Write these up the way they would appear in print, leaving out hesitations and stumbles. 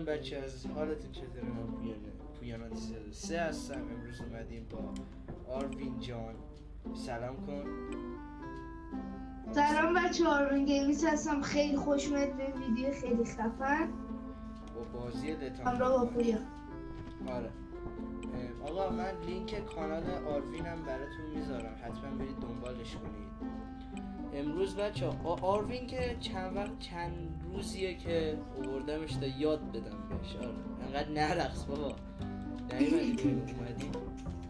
سلام بچه از حالتون چطوره؟ من پویانا 3 هستم. امروز اومدیم با آروین جان. سلام کن. سلام بچه، آروین گیمیز هستم. خیلی خوش اومد به ویدیو خیلی خفن با بازی لتان همراه با پویا. آره آقا، من لینک کانال آروینم براتون میذارم، حتما برید دنبالش کنید. امروز بچه آروین که چند روزیه که آوردمش تا یاد بدم بهش. آره انقدر نرقص بابا، اومدیم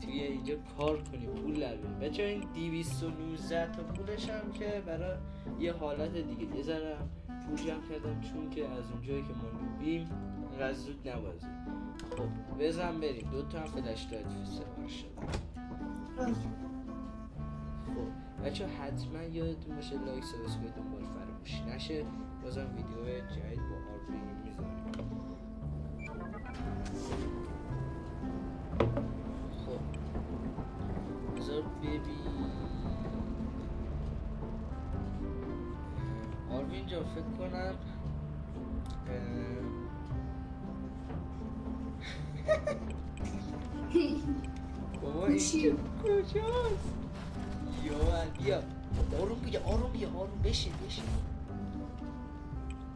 توی اینجا کار کنی پول لبیم بچه. این 219 تا پولش هم که برای یه حالت دیگه یه ذره پول جمع کردم، چون که از اونجایی که ما نوبیم اینقدر زود نبازیم. خب بزن بریم. 2 تا هم فلش لایت سفارش شدم. خب بچه حتما یادتون باشه لایک سابسکرایب دنبال فراموش نشه. بازم ویدیو جدید با آروین میذاریم. خب بذار ببین آروین جا فکر کنم بابا این کجاست؟ بیا آروم بیا آروم بشین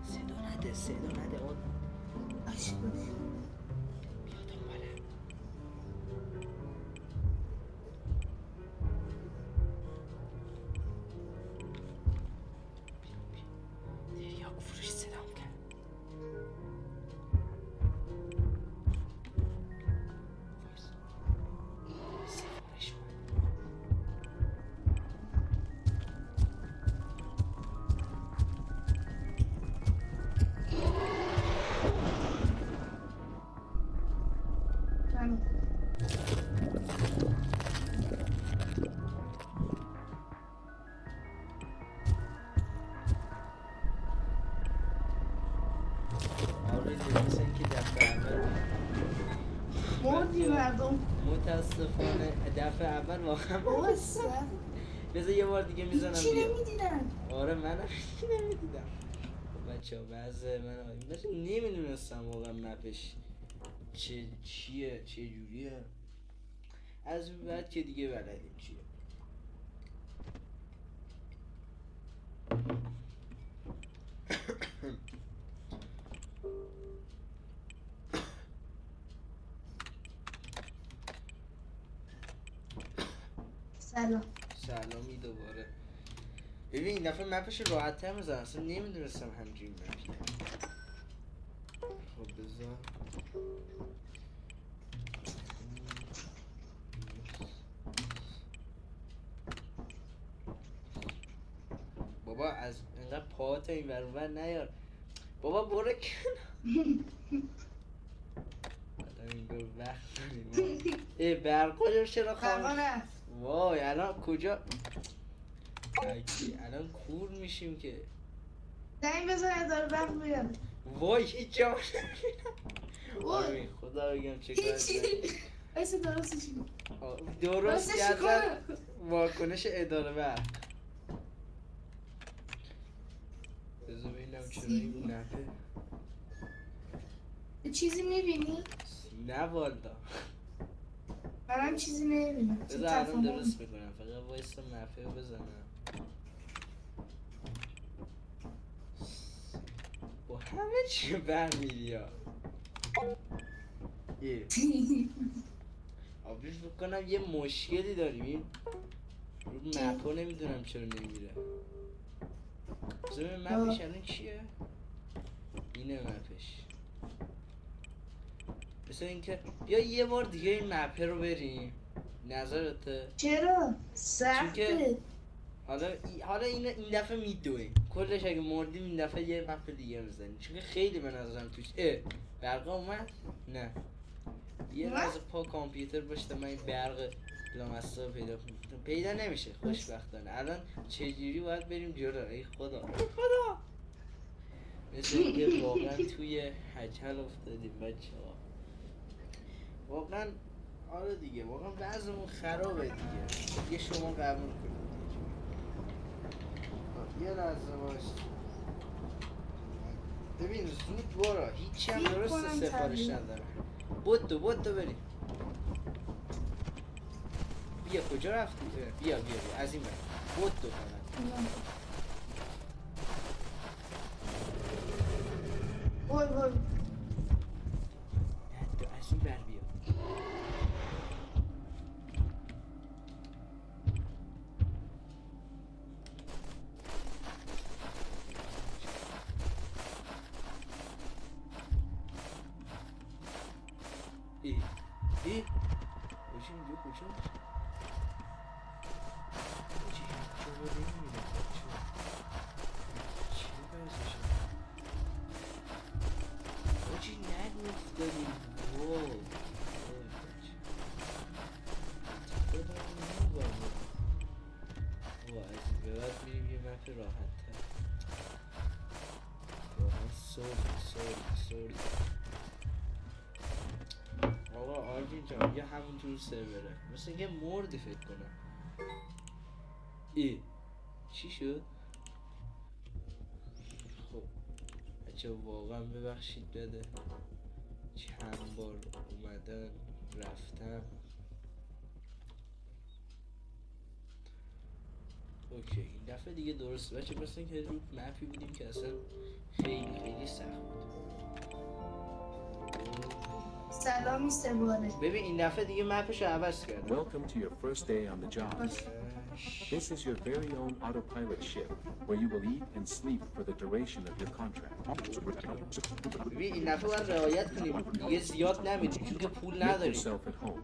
صدا نده آروم بیا دنباله. بیا یا فروش صدام کرد. سفارش مردم متاسفانه دفعه اول واقعا بذار یه بار دیگه میزنم. چی نمیدیدن؟ آره منم نمیدیدم. بچه ها بعضه من نمیدونستم واقعا مپش چیه چه جوریه. از بعد که دیگه بلدیم چیه. سلامی دوباره. ببین این دفعه مپش راحت تر میزنم، اصلا نمیدونستم همجوری مپیه. خب بذار بابا از اینقدر پاهات این ور اونور نیار بابا، برو کنار. الان اینگاه وقت داریم. برقا چرا خواهم وای الان کجا الان کور میشیم که زنگ بزن اداره برق بیاد. وای هیچ جا نمیدونم. خدا بگم چه کار ایسا درست کردن واکنش اداره برق. بذار ببینم چرا این نفه چیزی میبینی؟ نه والا منم چیزی نمیبینم. بذار الان درست میکنم، فقط وایستا نفه رو بزنم. با همه چی برمیدی ها. آبریش بکنم یه مشکلی داریم. این رو مپو نمیدونم چرا نمیره. بذار ببین مپش الان چیه؟ اینه مپش. مثل اینکه بیا یه بار دیگه این مپه رو بریم. نظرته؟ چرا؟ سخته. حالا این دفعه میدویم کلش. اگه مردیم این دفعه یه مپ دیگه میزنیم، چون که خیلی به نظرم توش برقا اومد؟ نه یه لحظه پا کامپیوتر باشه من این برق لامصب پیدا نمیشه خوشبختانه. الان چجوری باید بریم جلو؟ ای خدا مثل اینکه واقعا توی هجل افتادیم بچه ها. واقعا آره دیگه، واقعا وضعمون خرابه دیگه شما قبول کنید. یه جوری. یه لحظه باش. ببین زود برو، هیچی هم فکر درست کنم سفارش تبلیغ. نداره. بود بریم. بیا کجا رفتی؟ بیا از این بر بود فقط. وای وای نه تو از این بر بیا. ای باشی اینجا کجا؟ باشی اینجا رو نمیره چه بازشه؟ باشی نگفتاریم وای خدا نمیباره. وای از این به بعد میریم یه مپ راحت تر. واقعا سوری آقا آرگین جان یه همون جور سروره مثل یه مردی فکر کنم. چی شد؟ خب بچه واقعا ببخشید بده چند بار اومدن رفتم. اوکی این دفعه دیگه درست بچه مثل اینکه رو مپی بودیم که اصلا خیلی سخت بود. سلامی سواره. ببین این دفعه دیگه مپش رو عوض کردم. Welcome to your first day on the job. This is your very own autopilot ship, where you will eat and sleep for the duration of your contract. ببین این دفعه باید رعایت کنیم دیگه زیاد نمیدیم چون که پول Make نداریم. yourself at home.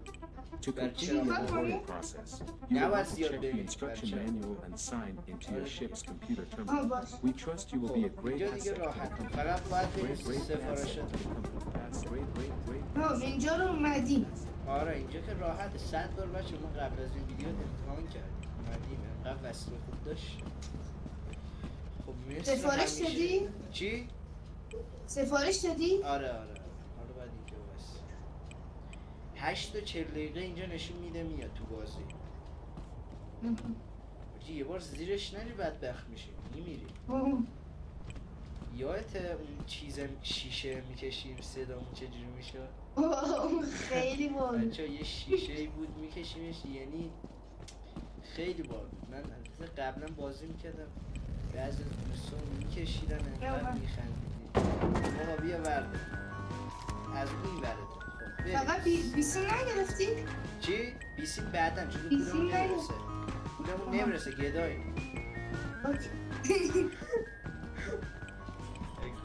To complete the onboarding process, you will have to check the instruction manual and sign into your ship's computer terminal. We trust you will be a great اینجا دیگه asset to the راحت company. فقط باید بریم Great asset سفارشات. to the company. That's great. ما اینجا رو اومدیم. آره اینجا که راحت 100 بار بچه ما قبل از این ویدیو امتحان کردیم اومدیم انقدر وصل خوب داشت. خب مثل سفارش همیشه. دادی؟ چی؟ سفارش دادی؟ آره حالا باید اینجا بس 8 تا 40 دقیقه اینجا نشون میده میاد تو بازی. حاجی یه بار زیرش نری بدبخت میشیم میمیری. یادت اون چیز شیشه میکشیم صدامون چجوری میشه؟ خیلی بال. بچه یه شیشه ای بود میکشیمش یعنی خیلی بال بود. من البته قبلا بازی میکردم بعضی از دوستان میکشیدن انقدر میخندیدیم. آقا بیا ورده از اون ورده. خب فقط بیسیم نگرفتی؟ چی؟ بیسیم بعدم چون بیسیم پولمون نگرفت. نمیرسه پولمون نمیرسه گداییم.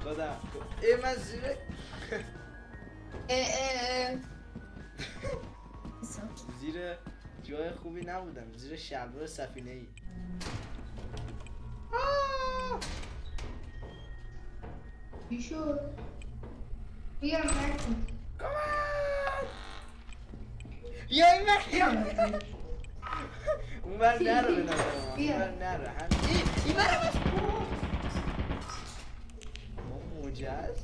خدا من زیره زیر جای خوبی نبودم زیر شلوار سفینه ای. چی شد؟ بیا نکن. بیا این بر اون بر نرو به نظر من بیا. اون بر نرو این بر ما مجهز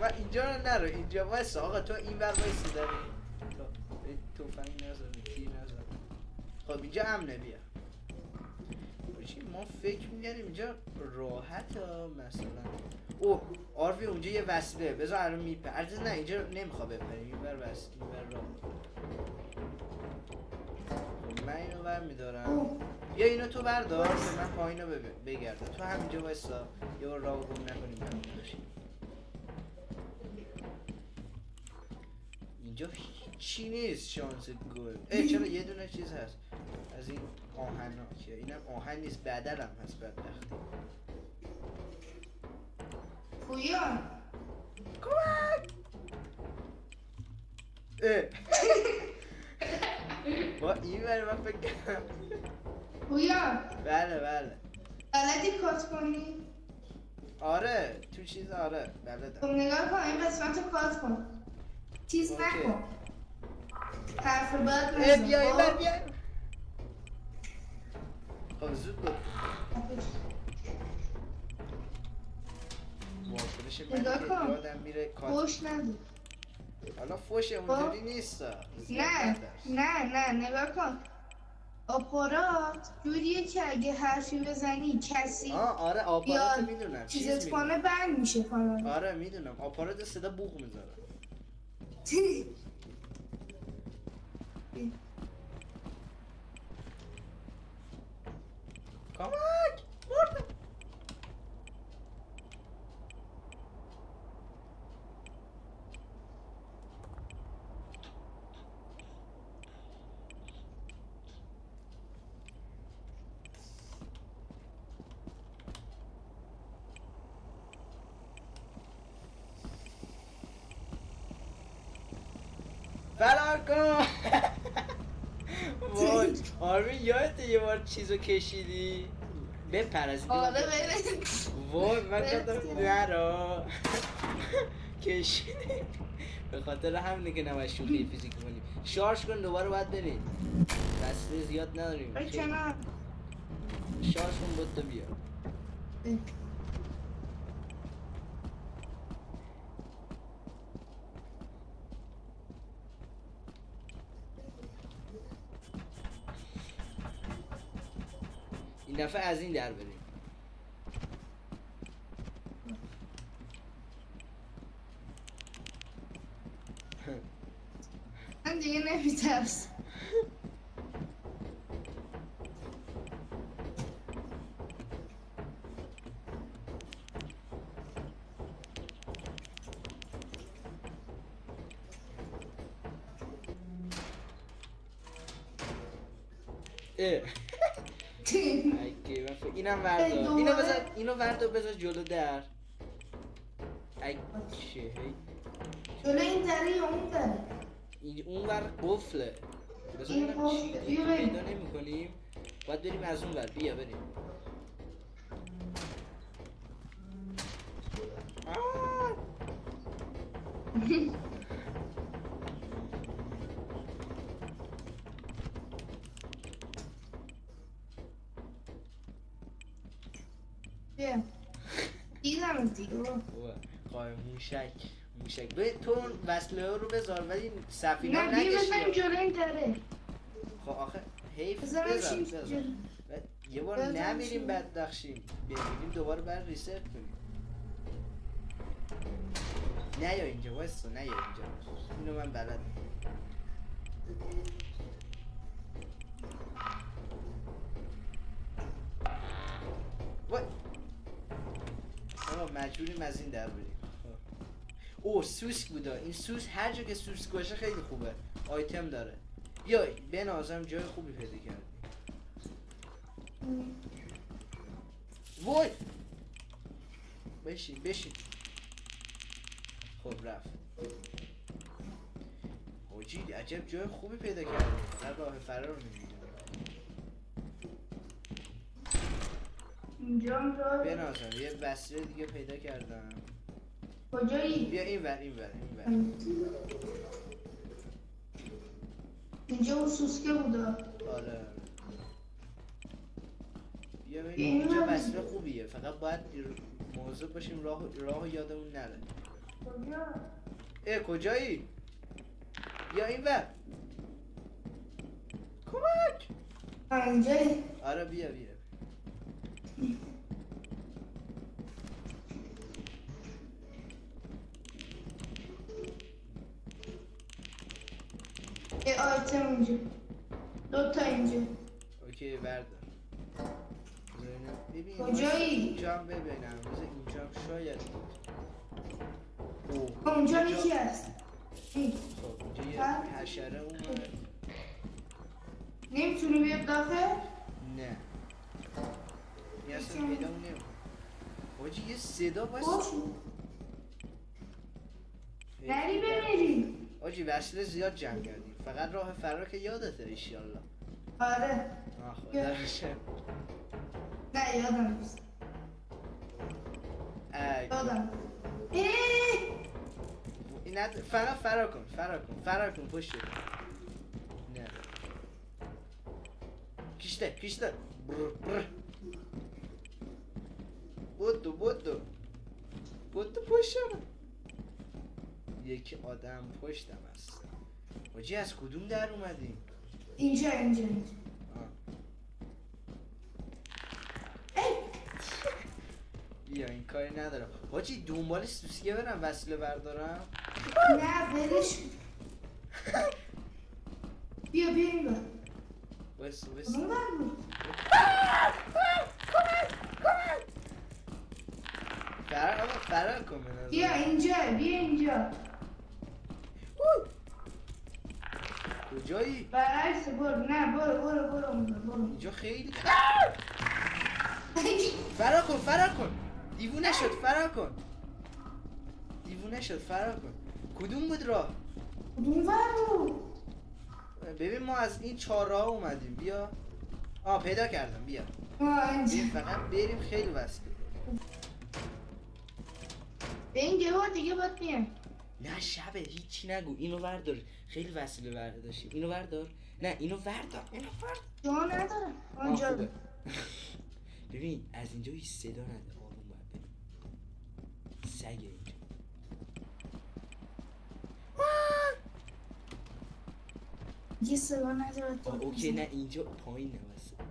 من اینجا رو نرو اینجا وایسا آقا تو این بر وایسا داری تو توفنگ نزن تیر نزن. خب اینجا امنه بیا باشی ما فکر میگردیم اینجا راحت ها مثلا اوه آروی اونجا یه وسیله بذار الان میپه عرض نه اینجا نمیخوا بپریم این بر وسیله این بر راه. خب من اینو بر میدارم یا اینو تو بردار که من پایینو بگردم تو همینجا وایسا یه بار راه گم نکنیم من داشتیم. اینجا هیچی نیست شانس گل چرا یه دونه چیز هست از این آهن ها که اینم آهن نیست بدل هم هست بدبختی. پویا کمک با این بره من فکر کنم پویا بله بلدی کات کنی؟ آره تو چیز آره بلدم. خب نگاه کن این قسمت رو کات کن چیز اوکی. نکن حرف بعد بیا این بر خب؟ بیا خب زود بود واکنش من نگاه که کن. یادم میره کات فوش نده حالا فوش اونجوری نیست نه نگاه کن آپارات جوریه که اگه حرفی بزنی کسی آره آپارات میدونم چیزت کنه بند میشه کانال. آره میدونم آپارات صدا بوق میذاره. کمک مردم. فرار کن. وای آرمین یادت یه بار چیزو کشیدی بپرسیدی؟ آره بره. وای من گفتم نرا کشیدی. به خاطر همینه که نباید شوخی فیزیکی کنیم. شارژ کن دوباره باید بریم. دسته زیاد نداریم. چرا؟ شارژ کن بود بیا. این دفعه از این در بریم. من دیگه نمیترسم. اینم وردار. اینو وردار بذار جلو در. ای چه هی جلو این دره یا اون دره؟ اون ور قفله. بذار اینم چی پیدا نمی کنیم. باید بریم از اون ور. بیا بریم. بیا دیدم دیگه. قایم موشک به تو اون وصله رو بذار ولی سفینه نه بیا بزنیم نکشی. جلو این دره. خب آخه حیف بذار بذار یه بار نمیریم بعد دخشیم ببینیم دوباره بعد ریست کنیم. نه یا اینجا واسه نه یا اینجا اینو من بلدم. وای آقا مجبوریم از این در بریم. اوه سوسک بودا. این سوسک هر جا که سوسک باشه خیلی خوبه. آیتم داره. بیا به نازم جای خوبی پیدا کردی. وای بشین خب رفت. حاجی عجب جای خوبی پیدا کردی. در راه فرار می‌بینم. اینجا هم جا به نازم یه وسیله دیگه پیدا کردم. کجایی؟ بیا این ور. اینجا اون سوسکه بودا. آره بیا ببین اینجا وسیله خوبیه فقط باید مواظب باشیم راه یادمون نره. کجایی؟ بیا این ور. کمک. اینجایی؟ آره بیا یه آیتم اینجا. 2 تا اینجا. اوکی بردار. ببین کجایی؟ اینجا هم ببینم. بذار اینجا هم شاید اونجا یکی هست. خب اینجا یه حشره اومد. نمیتونی بیاد داخل؟ نه یه اصلا پیدا نمیم. حاجی یه صدا باید نری بمیری. حاجی وسیله زیاد جمع کردیم فقط راه فرار که یادته ایشالله. آره خدا بشه. نه یادم نیست. یادم این فقط فرار کن پشت. نه کشته بودو پشتم. یکی آدم پشتم هست. حاجی از کدوم در اومدیم؟ اینجا بیا این کاری ندارم حاجی دنبال سوسکه برم وسیله بردارم نه برش بیا اینگاه بس اون بر بود فرار کن به نظر بیا اینجا کجایی؟ برعکس برو نه برو اینجا خیلی فرار کن دیوونه شد فرار کن کدوم بود راه؟ اون بر بود ببین ما از این 4 راه اومدیم بیا پیدا کردم بیا اینجا فقط بریم خیلی وسیله به این گوار دیگه باید بیم نه شبه هیچی نگو اینو وردار خیلی وسیله برداشتیم اینو وردار نه اینو وردار جا ندارم آنجا خوبه. ببین از اینجا هیچ صدا نده آروم باید بریم سگه اینجا یه صدا نداره اوکی نه اینجا پایین نوسته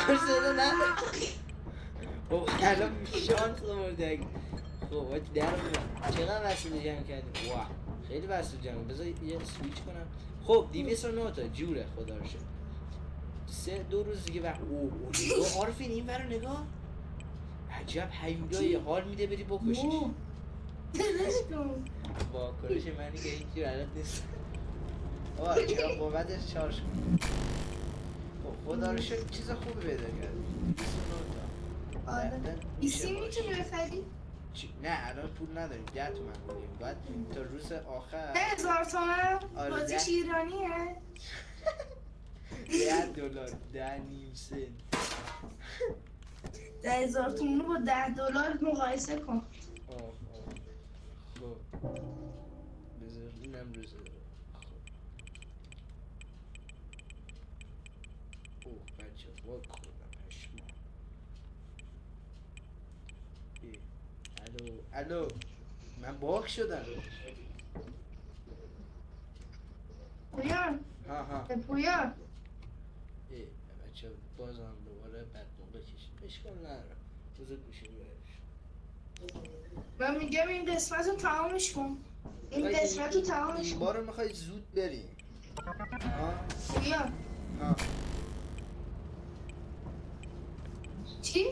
صدا نداره خب الان شانس آورده خب باید در بودم چقدر وسیله جمع کردیم واه خیلی وسیله جمع بذار یه سویچ کنم خب 209 تا جوره خدا رو شد 2 روز دیگه وقت نگاه عارفین این برو نگاه عجب حیولایی حال میده بری بکشیش با کنش منی که هیچی بلد نیست چرا قوتش چارش کنم خدا رو شکر چیز خوبی پیدا کردیم 209 تا آره ایسی میتونی بخری؟ نه الان پول نداریم 10 تومن بودیم باید تا روز آخر 10,000 تومن؟ آره، بازیش ایرانیه؟ $10 10 نیم سنت 10,000 تومن رو با $10 مقایسه کن خب بذار اینم روزه بچه واک خوردم پشما الو من باک شدم پویان ها پویان بچه بازم دوباره بدنو بکشیم اشکال ندارم بذار گوشیم برش من میگم این قسمت رو تمامش کن این قسمت رو تمامش این کن بار میخوای زود بریم پویان ها چی؟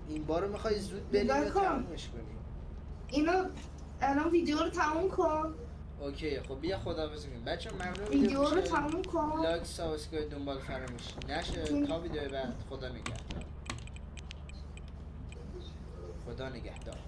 این بارو میخوای زود بریم یا تمومش کنیم اینو الان ویدیو رو تموم کن اوکی خب بیا خدا بزنیم بچه ممنون ویدیو رو تموم کن لایک سابسکرایب دنبال فراموش نشه تا ویدیو بعد خدا نگهدار